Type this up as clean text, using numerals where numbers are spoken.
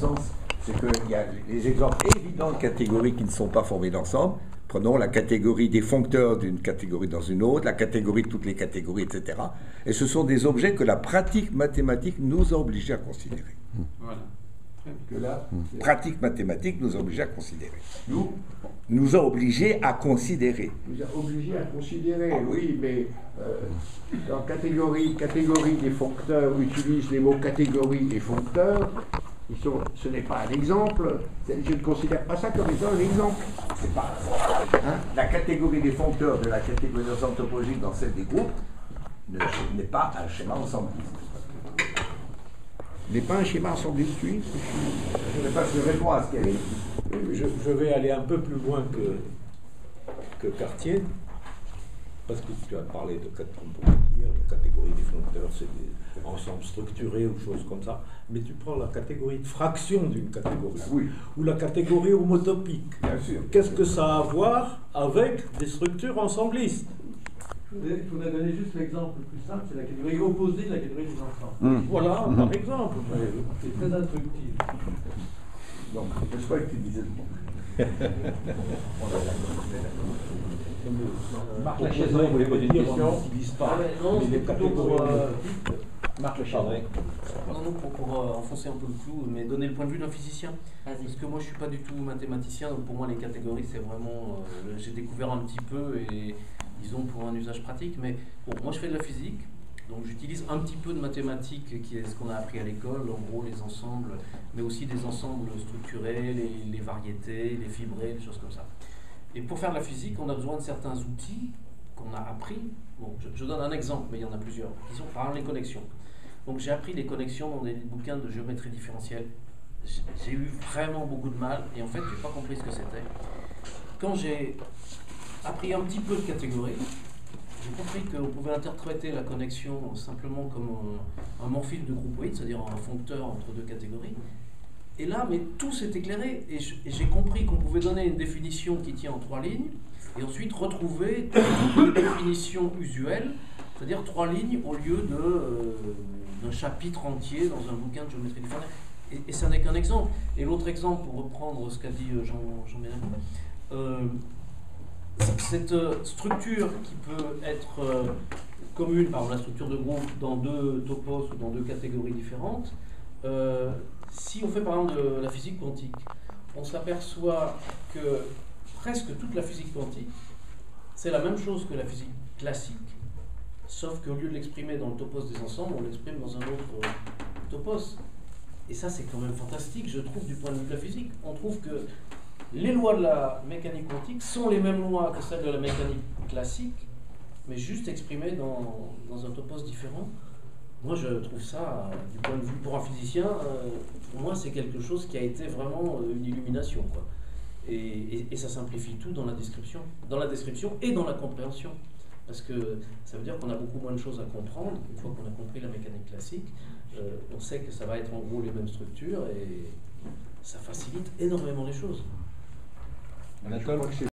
sens, c'est qu'il y a les exemples évidents de catégories qui ne sont pas formées d'ensemble. Prenons la catégorie des foncteurs d'une catégorie dans une autre, la catégorie de toutes les catégories, etc. Et ce sont des objets que la pratique mathématique nous a obligés à considérer. Voilà. Que la pratique mathématique nous a obligés à considérer. Nous a obligés à considérer. Nous a obligés à considérer, oui, mais dans catégorie des foncteurs utilise les mots catégorie et foncteurs. Ce n'est pas un exemple. Je ne considère pas ça comme étant un exemple. C'est pas la catégorie des foncteurs de la catégorie des ensembles topologiques dans celle des groupes n'est pas un schéma ensembliste. N'est pas un schéma ensembliste, oui. Je n'ai pas de réponse à ce qu'elle est. Je vais aller un peu plus loin que Cartier, parce que tu as parlé de la catégorie des foncteurs, c'est des ensembles structurés ou choses comme ça, mais tu prends la catégorie de fraction d'une catégorie, oui, ou la catégorie homotopique. Bien sûr. Qu'est-ce que ça a à voir avec des structures ensemblistes? Il faudrait donner juste l'exemple le plus simple, c'est la catégorie opposée de la catégorie des ensembles. Voilà, par exemple. C'est très instructif. Donc, je crois que tu disais le bon. Marc Lachesson voulait poser une question. On n'utilise pas. Non, les c'est plutôt catégories. Marc Lachesson. Non, pour enfoncer un peu le clou, mais donner le point de vue d'un physicien. Parce que moi, je suis pas du tout mathématicien, donc pour moi, les catégories, c'est vraiment. J'ai découvert un petit peu et disons pour un usage pratique. Mais bon, moi, je fais de la physique. Donc j'utilise un petit peu de mathématiques, qui est ce qu'on a appris à l'école, en gros les ensembles, mais aussi des ensembles structurés, les variétés, les fibrés, des choses comme ça. Et pour faire de la physique, on a besoin de certains outils qu'on a appris. Bon, je donne un exemple, mais il y en a plusieurs, qui sont par exemple les connexions. Donc j'ai appris les connexions dans des bouquins de géométrie différentielle. J'ai eu vraiment beaucoup de mal, et en fait j'ai pas compris ce que c'était. Quand j'ai appris un petit peu de catégorie, j'ai compris qu'on pouvait interpréter la connexion simplement comme un morphisme de groupoïde, c'est-à-dire un foncteur entre deux catégories. Et là, mais tout s'est éclairé, et j'ai compris qu'on pouvait donner une définition qui tient en 3 lignes, et ensuite retrouver une définition usuelle, c'est-à-dire 3 lignes au lieu d'un chapitre entier dans un bouquin de géométrie différentielle. Et ça n'est qu'un exemple. Et l'autre exemple, pour reprendre ce qu'a dit Jean-Bénédicte, cette structure qui peut être commune, par exemple la structure de groupe, dans 2 topos ou dans 2 catégories différentes, si on fait par exemple de la physique quantique, on s'aperçoit que presque toute la physique quantique, c'est la même chose que la physique classique, sauf qu'au lieu de l'exprimer dans le topos des ensembles, on l'exprime dans un autre topos. Et ça, c'est quand même fantastique, je trouve, du point de vue de la physique. On trouve que les lois de la mécanique quantique sont les mêmes lois que celles de la mécanique classique, mais juste exprimées dans un topos différent. Moi, je trouve ça, du point de vue pour un physicien, pour moi, c'est quelque chose qui a été vraiment une illumination, quoi. Et ça simplifie tout dans la description et dans la compréhension. Parce que ça veut dire qu'on a beaucoup moins de choses à comprendre. Une fois qu'on a compris la mécanique classique, on sait que ça va être en gros les mêmes structures et ça facilite énormément les choses. Je crois que